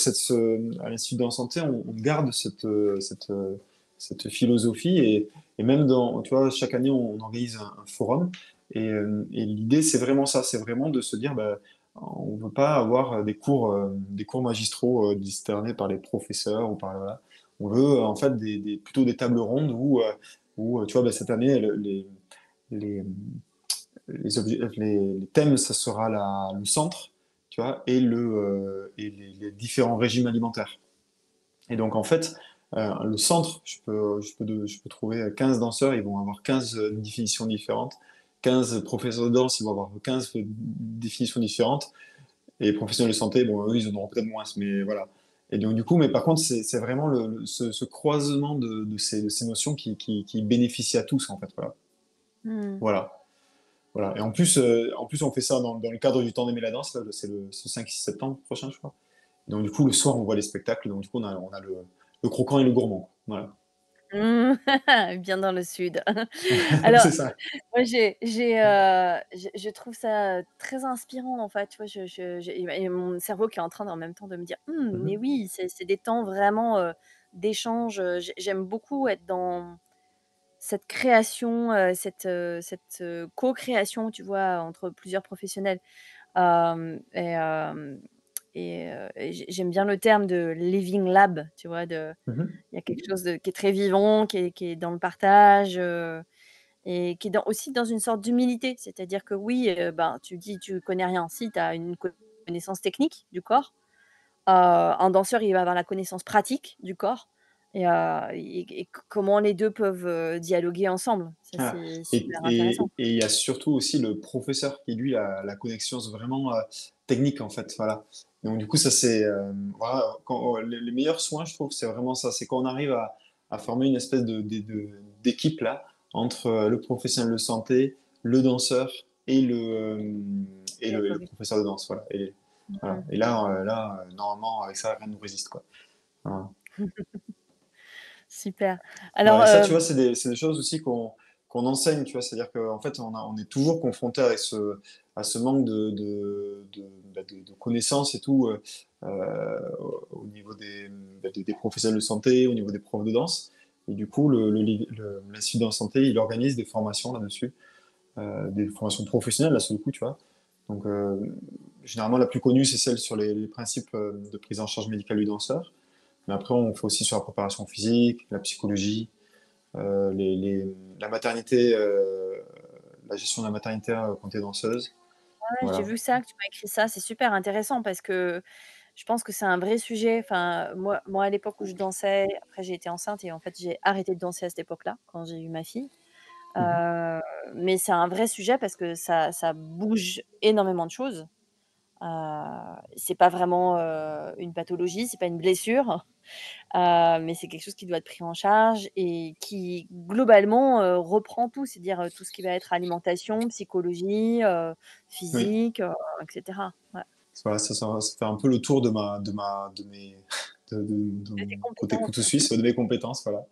l'Institut de la santé, on garde cette philosophie et même tu vois, chaque année, on organise un forum et l'idée, c'est vraiment ça, c'est vraiment de se dire, bah, on ne veut pas avoir des cours magistraux discernés par les professeurs ou voilà. On veut en fait plutôt des tables rondes où tu vois, bah, cette année, les, les thèmes, ça sera le centre, tu vois, et les différents régimes alimentaires. Et donc, en fait, le centre, je peux trouver 15 danseurs, ils vont avoir 15 définitions différentes. 15 professeurs de danse, ils vont avoir 15 définitions différentes. Et les professionnels de santé, bon, eux, ils en auront peut-être moins, mais voilà. Et donc, du coup, mais par contre, c'est vraiment ce croisement de ces notions qui bénéficie à tous, en fait. Voilà. Mmh. Voilà. Voilà. Et en plus, on fait ça dans le cadre du temps d'aimer la danse. Là, c'est ce 5-6 septembre prochain, je crois. Donc, du coup, le soir, on voit les spectacles. Donc, du coup, on a le croquant et le gourmand. Voilà. Mmh. Bien dans le sud. Alors, C'est ça. moi je trouve ça, très inspirant en fait, tu vois? J'ai et mon cerveau qui est en train en même temps de me dire: mais Mhm. oui, c'est des temps vraiment, d'échange, j'aime beaucoup être dans cette création, co-création, tu vois? Entre plusieurs professionnels. Et j'aime bien le terme de living lab, tu vois? Mhm. Il y a quelque chose qui est très vivant, qui est dans le partage, et qui est aussi dans une sorte d'humilité. C'est-à-dire que oui, ben, tu dis: «Tu connais rien». Si, tu as une connaissance technique du corps. Un danseur, il va avoir la connaissance pratique du corps et comment les 2 peuvent, dialoguer ensemble. Ça, Voilà. c'est Et super intéressant. et il y a surtout aussi le professeur qui, lui, a la connaissance vraiment technique, en fait. Voilà. Donc, du coup, ça, c'est. Voilà, les meilleurs soins, je trouve, c'est vraiment ça. C'est quand on arrive à former une espèce d'équipe, là, entre le professionnel de santé, le danseur et et le D'accord, oui. professeur de danse. Voilà. Voilà. Mmh. Et là, normalement, avec ça, rien ne nous résiste, quoi. Voilà. Super. Ouais, Alors, et ça, tu vois, c'est des choses aussi qu'on enseigne, tu vois. C'est-à-dire qu'en fait, on est toujours confronté à ce manque de connaissances et tout au niveau des professionnels de santé, au niveau des profs de danse. Et du coup, l'Institut de la santé, il organise des formations là-dessus, des formations professionnelles, là, sur le coup, tu vois. Donc, généralement, la plus connue, c'est celle sur les principes de prise en charge médicale du danseur. Mais après, on fait aussi sur la préparation physique, la psychologie, euh, les, les- la maternité, la gestion de la maternité quand tu es danseuse. ouais, j'ai Voilà. vu ça, que tu m'as écrit ça. C'est super intéressant parce que je pense que c'est un vrai sujet. Enfin, moi, à l'époque où je dansais, après j'ai été enceinte et en fait, j'ai arrêté de danser à cette époque-là, quand j'ai eu ma fille. Mhm. Heu, mais c'est un vrai sujet parce que ça bouge énormément de choses. C'est pas vraiment, une pathologie, c'est pas une blessure, mais c'est quelque chose qui doit être pris en charge et qui globalement, reprend tout. C'est-à-dire, tout ce qui va être alimentation, psychologie, Oui. physique, et cetera. Ouais. Voilà, ça fait un peu le tour de De tes mon côté couteau compétences. suisse, de mes compétences, voilà.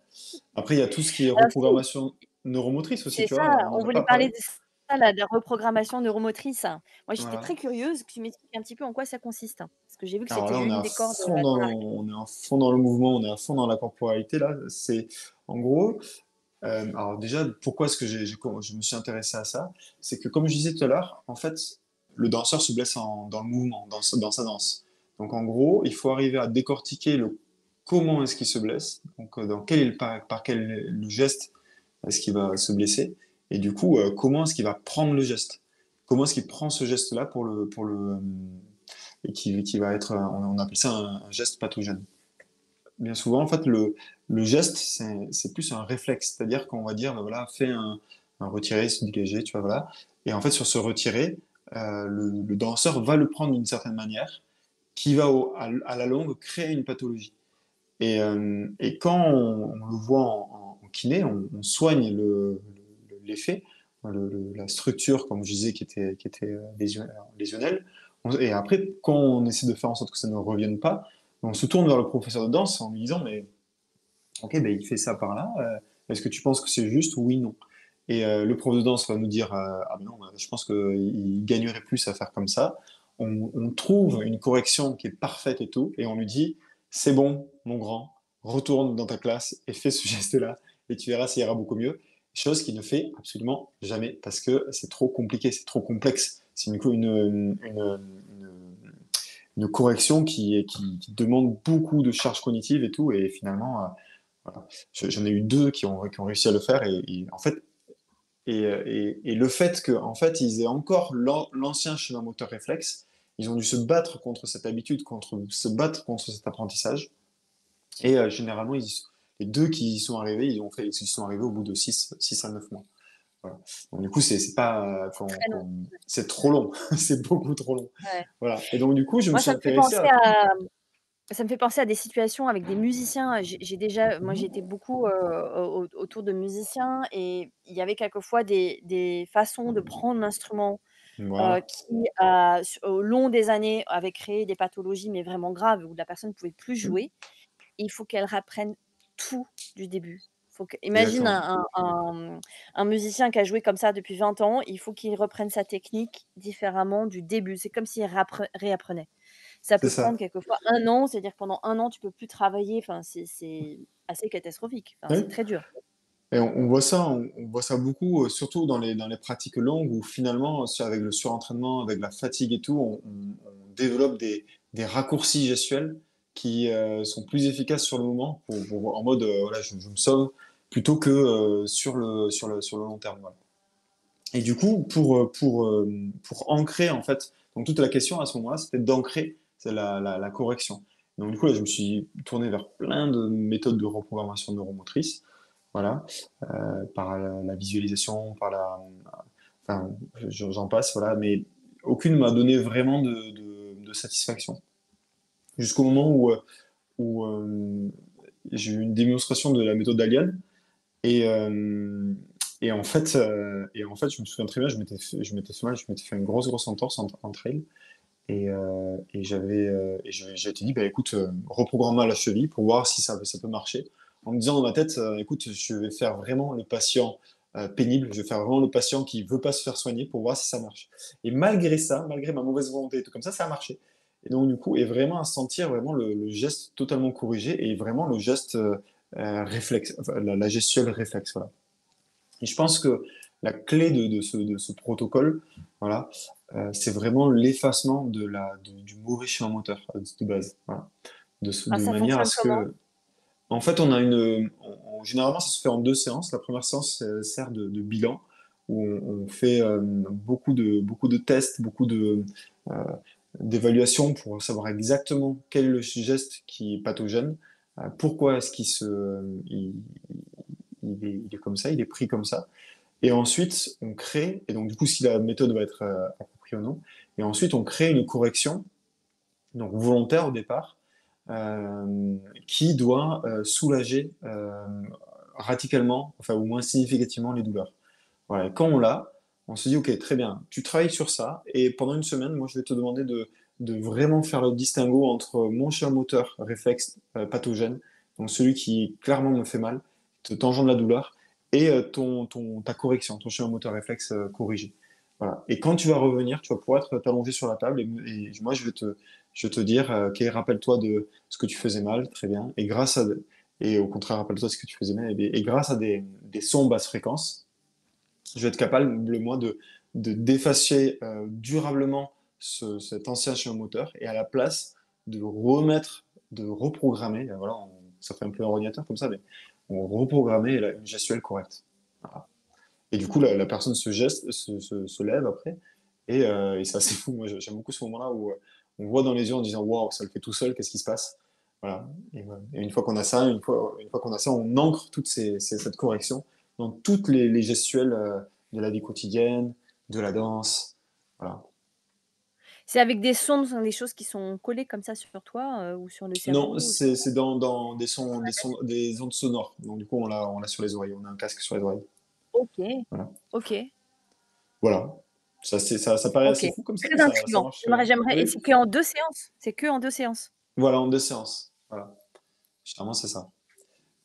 Après, il y a tout ce qui est Alors si, reprogrammation neuromotrice aussi, c'est tu ça, vois, on n'en on a voulait pas parler parlé. de ça là, de la reprogrammation neuromotrice. Moi, j'étais Voilà. très curieuse que tu m'expliques un petit peu en quoi ça consiste. Parce que j'ai vu que Alors c'était là, l'une des cordes à ton arc. on est à fond dans le mouvement, on est à fond dans la corporalité, là. C'est, en gros, alors déjà, pourquoi est-ce que je me suis intéressé à ça? C'est que comme je disais tout à l'heure, en fait, le danseur se blesse dans le mouvement, dans sa danse. Donc en gros, il faut arriver à décortiquer comment est-ce qu'il se blesse, donc dans quel est par quel le geste est-ce qu'il va se blesser, et du coup, comment est-ce qu'il va prendre le geste? Comment est-ce qu'il prend ce geste-là et qui va être, on appelle ça un geste pathogène. Bien souvent, en fait, le geste, c'est plus un réflexe. C'est-à-dire qu'on va dire, ben voilà, fais un retiré, se dégager, tu vois, voilà. Et en fait, sur ce retiré, le danseur va le prendre d'une certaine manière, qui va à la longue créer une pathologie. Et quand on le voit en kiné, on soigne l'effet, la structure, comme je disais, qui était lésionnelle. Et après, quand on essaie de faire en sorte que ça ne revienne pas, on se tourne vers le professeur de danse en lui disant, mais ok, ben, il fait ça par là, est-ce que tu penses que c'est juste? Oui, non. Et le prof de danse va nous dire, ah ben non, je pense qu'il gagnerait plus à faire comme ça. On trouve une correction qui est parfaite et tout, et on lui dit, c'est bon, mon grand, retourne dans ta classe et fais ce geste-là, et tu verras, ça ira beaucoup mieux. Chose qu'il ne fait absolument jamais, parce que c'est trop compliqué, c'est trop complexe. C'est une correction qui demande beaucoup de charges cognitives et tout, et finalement, voilà. J'en ai eu deux qui ont réussi à le faire, et en fait, et le fait qu'en fait, ils aient encore l'ancien schéma moteur réflexe, ils ont dû se battre contre cette habitude, se battre contre cet apprentissage. Et généralement, les deux qui y sont arrivés, ils y sont arrivés au bout de 6 à 9 mois. Voilà. Donc du coup, c'est pas, Très long. c'est trop Ouais, long, c'est beaucoup trop long. ouais. Voilà. Et donc du coup, je me Moi, suis intéressé à. ça me fait penser à des situations avec des musiciens. J'ai déjà moi, Mhm. j'étais beaucoup, autour de musiciens et il y avait quelquefois des façons de prendre l'instrument, Voilà. qui, au long des années, avaient créé des pathologies, mais vraiment graves, où la personne ne pouvait plus Mhm. jouer. Il faut qu'elle réapprenne tout du début. Faut que imagine Exactement. un musicien qui a joué comme ça depuis 20 ans, il faut qu'il reprenne sa technique différemment du début. C'est comme s'il réapprenait. Ça C'est peut prendre ça. quelquefois 1 an, c'est-à-dire que pendant 1 an, tu peux plus travailler, enfin, c'est assez catastrophique. Enfin, c'est Oui. très dur. Et on voit ça, on voit ça beaucoup, surtout dans les pratiques longues où finalement, avec le surentraînement, avec la fatigue et tout, on développe des raccourcis gestuels qui sont plus efficaces sur le moment en mode, voilà, je me sauve. plutôt que sur le long terme. Voilà. Et du coup, pour ancrer, en fait, donc toute la question à ce moment-là, c'était d'ancrer c'est la correction. Donc du coup, là, je me suis tourné vers plein de méthodes de reprogrammation neuromotrice, voilà, par la visualisation, enfin, j'en passe, voilà, mais aucune m'a donné vraiment de satisfaction. Jusqu'au moment où j'ai eu une démonstration de la méthode Alian, et, euh, et en fait, je me souviens très bien, je m'étais fait mal, je m'étais fait une grosse entorse en trail. Et j'ai été dit, bah, écoute, reprogramme la cheville pour voir si ça peut marcher. En me disant dans ma tête, écoute, je vais faire vraiment le patient pénible, je vais faire vraiment le patient qui veut pas se faire soigner pour voir si ça marche. Et malgré ça, malgré ma mauvaise volonté et tout comme ça a marché. Et donc, du coup, et vraiment à sentir vraiment le geste totalement corrigé et vraiment le geste réflexe, enfin, la gestuelle réflexe. Voilà. Et je pense que la clé de ce protocole, voilà, c'est vraiment l'effacement du mauvais schéma moteur de base. Voilà. Ah, De ça manière à fonctionne ce comment? que. En fait, généralement, ça se fait en deux séances. La première séance sert de bilan, où on fait beaucoup de tests, euh, d'évaluations pour savoir exactement quel est le geste qui est pathogène, pourquoi est-ce il est comme ça, il est pris comme ça. Et ensuite, on crée, et donc du coup, si la méthode va être appropriée ou non, et ensuite, on crée une correction, donc volontaire au départ, qui doit soulager radicalement, enfin, au moins significativement les douleurs. Voilà. Et quand on l'a, on se dit, OK, très bien, tu travailles sur ça, et pendant une semaine, moi, je vais te demander de vraiment faire le distinguo entre mon schéma moteur réflexe pathogène, donc celui qui clairement me fait mal, te tangent de la douleur, et ta correction, ton schéma moteur réflexe corrigé. Voilà. Et quand tu vas revenir, tu vas pouvoir être allongé sur la table, et moi, je vais te dire, OK, rappelle-toi de ce que tu faisais mal, très bien, et au contraire, rappelle-toi de ce que tu faisais mal, et grâce à des sons basse fréquence, je vais être capable, moi, de d'effacer durablement cet ancien schéma moteur et à la place de remettre, de reprogrammer, voilà, ça fait un peu un ordinateur comme ça, mais on reprogrammait une gestuelle correcte. Voilà. Et du coup, la personne se lève après, et c'est assez fou. Moi, j'aime beaucoup ce moment-là où on voit dans les yeux en disant waouh, ça le fait tout seul, qu'est-ce qui se passe? Voilà. Et une fois qu'on a ça, une fois qu'on a ça, on ancre cette correction dans toutes les gestuelles de la vie quotidienne, de la danse. Voilà. C'est avec des sons, des choses qui sont collées comme ça sur toi, ou sur le Non, cerveau ou sur c'est dans des ondes sonores. Donc, du coup, on l'a sur les oreilles. On a un casque sur les oreilles. OK. Voilà. OK. Voilà. Ça paraît OK. assez fou comme ça, mais Très ça intriguant. marche très bien. J'aimerais, et Oui. c'est qu'en 2 séances? C'est qu'en 2 séances? Voilà, en deux séances. Voilà. Généralement, c'est ça.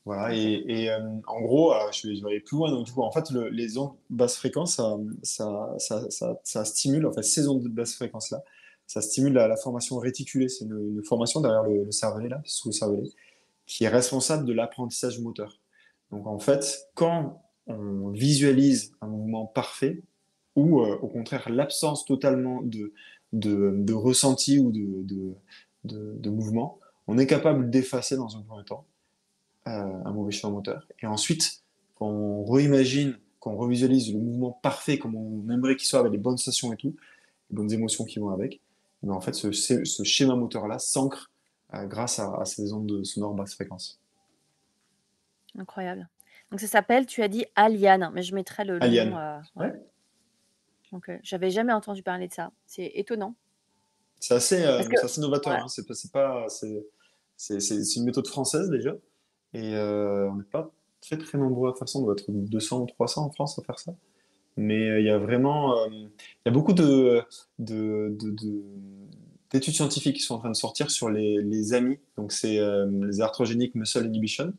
Voilà. OK. En gros, je vais aller plus loin. Donc, du coup, en fait, les ondes basse fréquence, ça stimule, en fait, ces ondes de basse fréquence-là, ça stimule la formation réticulée. C'est une formation derrière le cervelet, là, sous le cervelet, qui est responsable de l'apprentissage moteur. Donc, en fait, quand on visualise un mouvement parfait, ou au contraire l'absence totalement de ressenti ou de mouvement, on est capable d'effacer dans un premier temps un mauvais schéma moteur. Et ensuite, quand on réimagine, quand on revisualise le mouvement parfait comme on aimerait qu'il soit avec les bonnes sensations et tout, les bonnes émotions qui vont avec, mais en fait, ce schéma moteur-là s'ancre grâce à ces ondes sonores basse fréquence. Incroyable. Donc ça s'appelle, tu as dit Aliane, mais je mettrai le nom, Aliane. ouais. Ouais. OK. J'avais jamais entendu parler de ça. C'est étonnant C'est assez, parce que c'est assez novateur. ouais, Hein. C'est une méthode française déjà. Et on n'est pas très nombreux à faire ça. On doit être 200 ou 300 en France à faire ça. Mais il y a vraiment, il y a beaucoup d'études scientifiques qui sont en train de sortir sur les AMI. Donc c'est les arthrogenic muscle inhibition.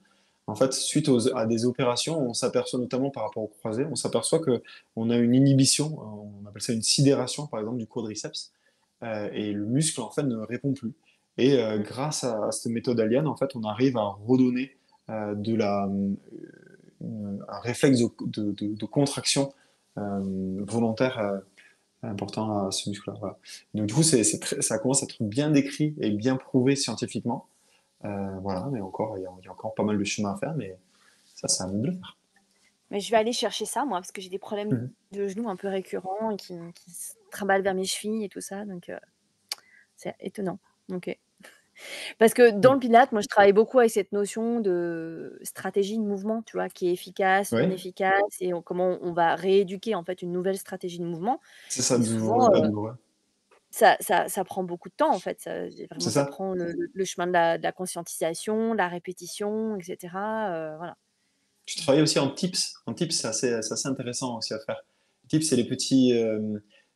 En fait, suite à des opérations, on s'aperçoit notamment par rapport aux croisés, on s'aperçoit que on a une inhibition, on appelle ça une sidération par exemple du quadriceps, et le muscle en fait ne répond plus. Et mmh, grâce à cette méthode Aliane, en fait, on arrive à redonner un réflexe de contraction volontaire important à ce muscle-là. Voilà. Donc du coup, ça commence à être bien décrit et bien prouvé scientifiquement. Voilà, mais encore, il y a encore pas mal de chemin à faire, mais Ça, c'est à nous de le faire. Mais je vais aller chercher ça moi, parce que j'ai des problèmes Mhm. de genoux un peu récurrents et qui se trimballent vers mes chevilles et tout ça, donc c'est étonnant. OK. Parce que dans le Mhm. pilates, moi, je travaille beaucoup avec cette notion de stratégie de mouvement, tu vois? Qui est efficace, non Oui, efficace et comment on va rééduquer, en fait, une nouvelle stratégie de mouvement c'est ça, et douloureux, souvent, pas douloureux. ça prend beaucoup de temps, en fait. C'est Vraiment, ça ça. prend le chemin de la conscientisation, la répétition et cetera, voilà. Tu travailles aussi en tips. En tips, c'est assez intéressant aussi à faire. Les tips, c'est les petits.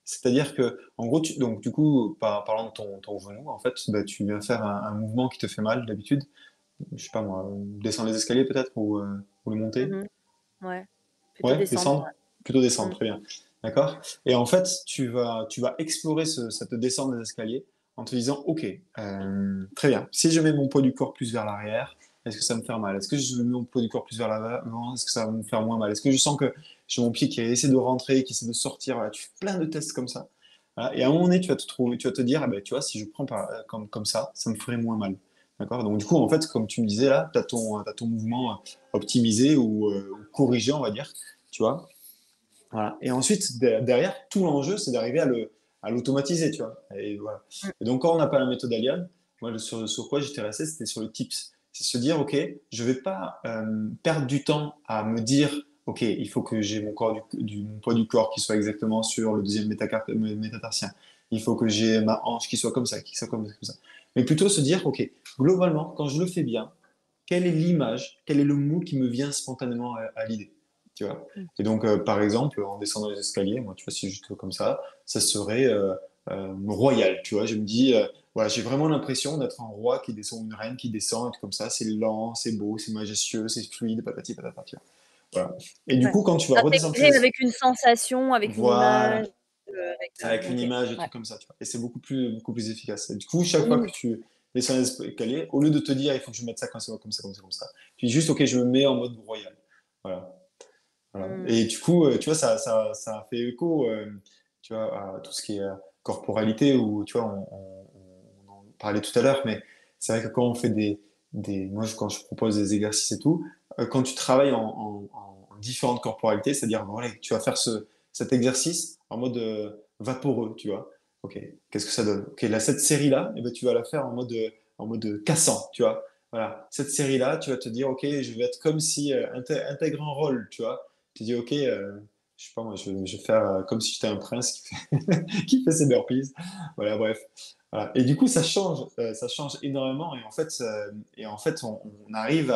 C'est-à-dire que, en gros, donc, du coup, parlant de ton genou, en fait, bah, tu viens faire un mouvement qui te fait mal d'habitude. Je sais pas moi, descendre les escaliers peut-être ou le monter. Mmh. Ouais, plutôt Ouais, descendre, descendre. Plutôt ouais. descendre, Mmh. très bien. D'accord? Et en fait, tu vas explorer cette descente des escaliers en te disant, OK, très bien. Si je mets mon poids du corps plus vers l'arrière, est-ce que ça me fait mal? Est-ce que je mets mon poids du corps plus vers l'avant? Est-ce que ça va me faire moins mal? Est-ce que je sens que j'ai mon pied qui essaie de rentrer, qui essaie de sortir? Voilà, tu fais plein de tests comme ça. Voilà. Et à un moment donné, tu vas te dire, ah ben, tu vois, si je prends comme ça me ferait moins mal. D'accord? Donc, du coup, en fait, comme tu me disais là, t'as ton mouvement optimisé ou corrigé, on va dire. Tu vois? Voilà. Et ensuite, derrière, tout l'enjeu, c'est d'arriver à l'automatiser, tu vois. Et, voilà. Mmh. Et donc, quand on n'a pas la méthode Aliane, moi, sur quoi j'étais resté, c'était sur le tips. C'est se dire, OK, je vais pas perdre du temps à me dire, OK, il faut que j'ai mon poids du corps qui soit exactement sur le deuxième métatarsien. Il faut que j'ai ma hanche qui soit comme ça, qui soit comme ça. Mais plutôt se dire, OK, globalement, quand je le fais bien, quelle est l'image, quel est le mot qui me vient spontanément à l'idée, tu vois. Mmh. Et donc, par exemple, en descendant les escaliers, moi, tu vois, si juste comme ça serait royal, tu vois. Je me dis, voilà, j'ai vraiment l'impression d'être un roi qui descend, une reine qui descend, et tout comme ça. C'est lent, c'est beau, c'est majestueux, c'est fluide, patati patata, tu vois. Voilà. Et du Ouais. coup, quand tu vas redescendre Intégrer avec une sensation, avec une image, voilà, avec, avec une OK. image, et Ouais. trucs comme ça, tu vois. Et c'est beaucoup plus efficace. Et du coup, chaque fois Mmh. que tu descends les escaliers, au lieu de te dire, il faut que je mette ça comme ça, comme ça, comme ça, comme ça, tu dis juste, OK, je me mets en mode royal. Voilà. Voilà. Mmh. Et du coup, tu vois, ça fait écho, tu vois, à tout ce qui est corporalité, où, tu vois, on en parlait tout à l'heure, mais c'est vrai que quand on fait moi, quand je propose des exercices et tout, quand tu travailles en différentes corporalités, c'est-à-dire, voilà, tu vas faire cet exercice en mode vaporeux, tu vois. Ok, qu'est-ce que ça donne? Ok, là, cette série-là, eh ben, tu vas la faire en mode cassant, tu vois. Voilà, cette série-là, tu vas te dire, ok, je vais être comme si intègre un rôle, tu vois. Tu dis, ok, je sais pas moi, je vais faire comme si j'étais un prince qui fait ses burpees. Voilà, bref. Voilà. Et du coup, ça change énormément. Et en fait on arrive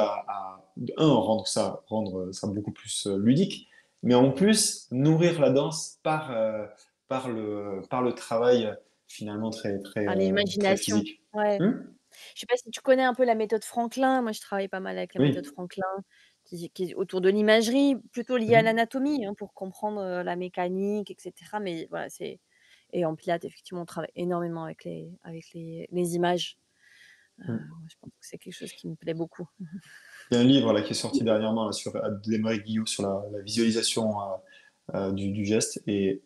rendre ça beaucoup plus ludique, mais en plus, nourrir la danse par le travail finalement Par très l'imagination. physique. Ouais. Hmm. Je sais pas si tu connais un peu la méthode Franklin? Moi, je travaille pas mal avec la méthode Oui. Franklin qui est autour de l'imagerie, plutôt liée à Mhm. l'anatomie, hein, pour comprendre, la mécanique et cetera, mais voilà, et en pilates, effectivement, on travaille énormément avec les images. Hmm. Je pense que c'est quelque chose qui me plaît beaucoup. Il y a un livre là, qui est sorti dernièrement là, sur d'Émeric Guillot sur la visualisation du geste et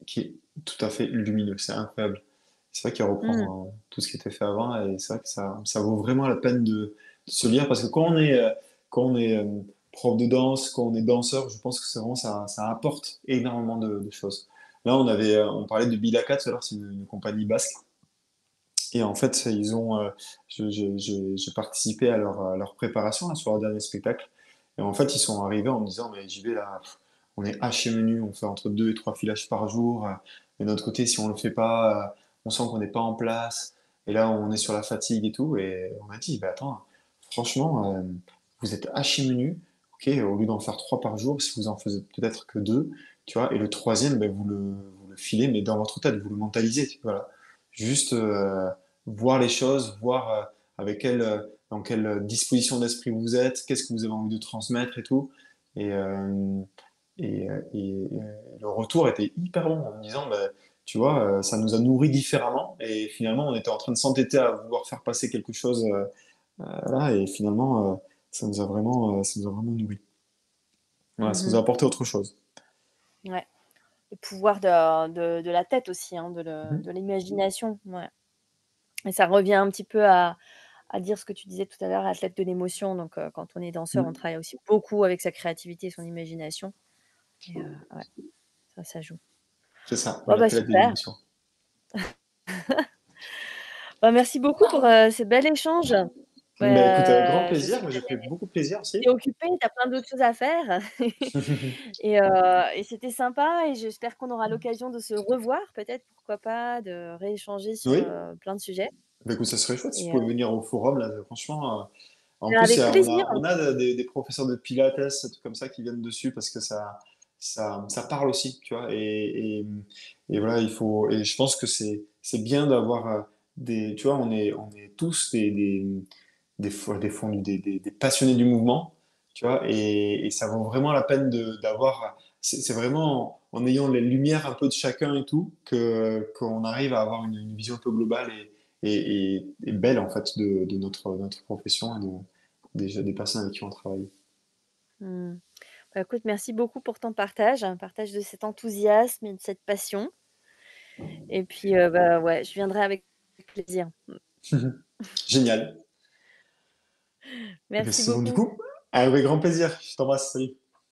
qui est tout à fait lumineux. C'est incroyable. C'est vrai qu'il Mmh. reprend tout ce qui était fait avant et c'est vrai que ça vaut vraiment la peine de se lire parce que quand on est prof de danse, quand on est danseur, je pense que c'est vraiment ça apporte énormément de choses. Là, on parlait de Bilaka tout à l'heure, c'est une compagnie basque. Et en fait, j'ai participé à leur préparation là, sur leur dernier spectacle. Et en fait, ils sont arrivés en me disant, mais j'y vais là, on est haché menu, on fait entre 2 et 3 filages par jour. De notre côté, si on le fait pas, on sent qu'on n'est pas en place. Et là, on est sur la fatigue et tout. Et on a dit, bah attends, franchement, vous êtes haché menu. Ok, au lieu d'en faire 3 par jour, si vous en faisiez peut-être que 2, tu vois, et le troisième, ben, vous le filez, mais dans votre tête, vous le mentalisez. Voilà. Juste voir les choses, voir dans quelle disposition d'esprit vous êtes, qu'est-ce que vous avez envie de transmettre et tout. Et, le retour était hyper bon en me disant, bah, tu vois, ça nous a nourris différemment et finalement on était en train de s'entêter à vouloir faire passer quelque chose là et finalement ça nous a vraiment nourris. Voilà, ça nous a Mmh. apporté autre chose. Ouais. Le pouvoir de la tête aussi, hein, de Mhm. l'imagination, ouais, et ça revient un petit peu à dire ce que tu disais tout à l'heure, athlète de l'émotion. Donc, quand on est danseur, on Mm. travaille aussi beaucoup avec sa créativité et son imagination et ouais, ça joue. C'est ça, Bon, bah, l'athlète de super. l'émotion. Bah, merci beaucoup pour, ce bel échange. Ben écoute, avec grand Je sais plaisir, que moi tu j'ai pris beaucoup de plaisir es aussi. occupé, tu as plein d'autres choses à faire et c'était sympa et j'espère qu'on aura l'occasion de se revoir peut-être, pourquoi pas, de rééchanger sur, Oui, plein de sujets ben écoute, ça serait chouette si tu et pouvais venir au forum, là, franchement. En plus, avec plaisir. on a des professeurs de pilates, des trucs comme ça qui viennent dessus parce que ça parle aussi, tu vois. Et voilà, et je pense que c'est bien d'avoir tu vois, on est tous des passionnés du mouvement, tu vois, et ça vaut vraiment la peine c'est vraiment en ayant les lumières un peu de chacun et tout, qu'on arrive à avoir une vision un peu globale et belle, en fait, de notre profession et des personnes avec qui on travaille. Mmh. Bah, écoute, merci beaucoup pour ton partage, un partage de cet enthousiasme et de cette passion et puis, bah, ouais, je viendrai avec plaisir. Génial. Eh ben, Merci c'est bon, du beaucoup. coup, avec grand plaisir. Je t'embrasse, salut.